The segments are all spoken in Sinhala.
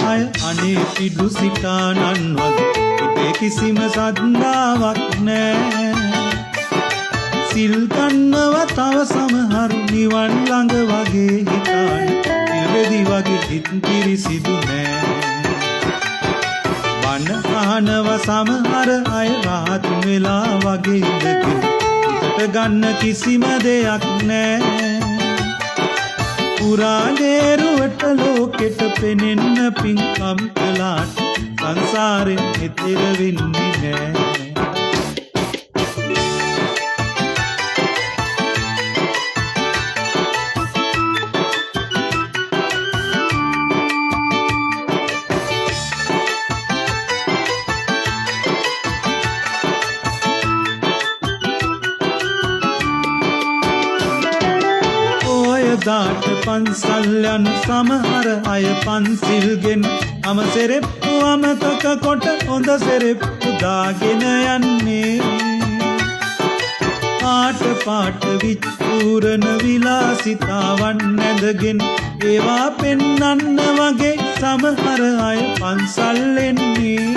අය අනේ පිඩු සිතානන් වගේ ඉතේ කිසිම සද්දාවක් නෑ. සිල් ගන්නව තව සමහරු නිවන් ළඟ වගේ හිතාන ඉරෙදි වගේ හිත පිරිසිදු නෑ. බණ අහනව සමහර අය රහත් වෙලා වගේ ඉඳගෙන හිතට ගන්න කිසිම දෙයක් නෑ. පුරාදේරුවට ලෝකෙට පෙනෙන්න පින්කම් කළාට සංසාරෙන් එතෙර වෙන්නේ නෑ. දාට පන්සල් යන සමහර අය පන්සිල්ගෙන අමසෙරෙප්පු අමතක කොට හොඳ සෙරෙප්පු දාගෙන යන්නේ. පාට පාට විච්චූරන විලාසිතාවන් නැඳගෙන ඒවා පෙන්නන්න වගේ සමහර අය පන්සල් එන්නේ.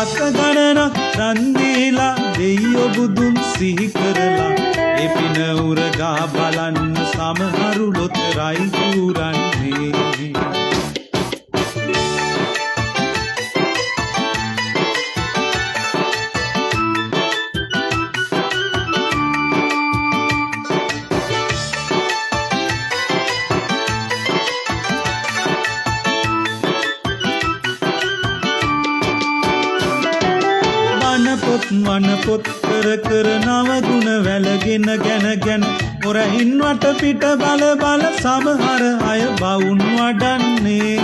සත ගණනක් දන් දීලා දෙයියෝ බුදුන් සිහි කරලා ඒ පින උරගා බලන්න සමහරු ලොතරයි පුරන්නේ. වන පොත් කර කර නව ගුණ වැලගෙන ගැන මොරහින් වට පිට බල බල සමහර අය බවුන් වඩන්නේ.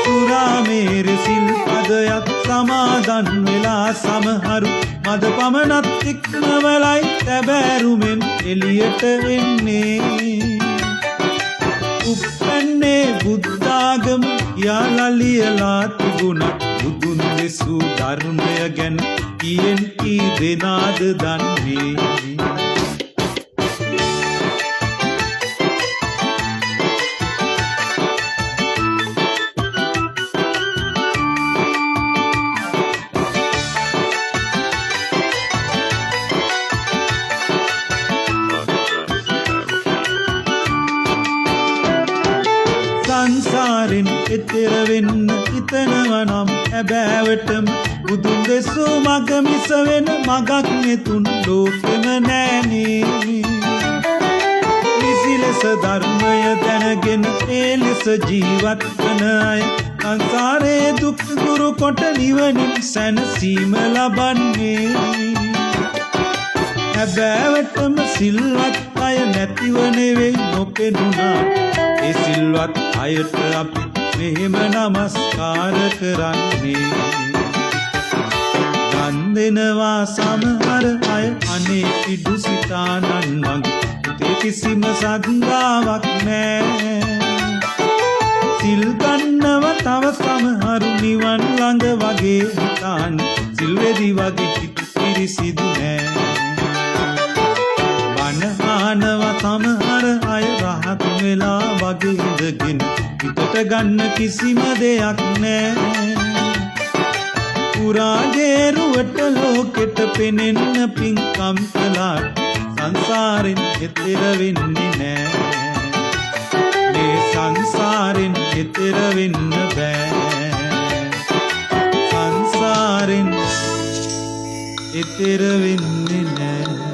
සුරාමේර සිල් පදයක් සමාදන් වෙලා සමහරු මද පමණත් ඉක්මවලයි තැබෑරුමෙන් එළියට එන්නේ. උප්පන්නේ බුද්ධාගම යාලා ලියලා තිබුණා බුදුන් දෙසූ ධර්මය ගැන කීයෙන් කී දෙනාද දන්නේ. සංසාරෙන් එතෙර වෙන්න හිතනවා නම් හැබෑවටම බුදුන් දෙසූ මග මිස වෙන මගක් නෙතුන් ලෝකෙම නෑනේ. නිසි ලෙස ධර්මය දැනගෙන ඒ ලෙස ජීවත් වන අය සංසාරයේ දුක් දුරු කොට නිවනින් සැනසීම ලබන්නේ. හැබෑවටම සිල්වත් අය නැතිව නෙවෙයි නොපෙනුනාට ඒ සිල්වත් අයට අපි මෙහෙම නමස්කාර කරන්නේ. දන් දෙනවා සමහර අය අනේ පිඩු සිතානන් වගේ කිසිම සද්දාවක් නෑ. සිල් ගන්නව තව සමහරු නිවන් ළඟ වගේ හිතාන සිල්වෙදි වගේ හිත පිරිසිදු නෑ. බණ අහනව සමහර අය රහත් වෙලා වගේ ඉඳගෙන හිතට ගන්න කිසිම දෙයක් නෑ. පුරාදේරුවට ලෝකෙට පෙනෙන්න පින්කම් කළාට සංසාරෙන් එතෙර වෙන්නේ නෑ. මේ සංසාරෙන් එතෙර වෙන්න බෑ. සංසාරෙන් එතෙර වෙන්නේ නෑ.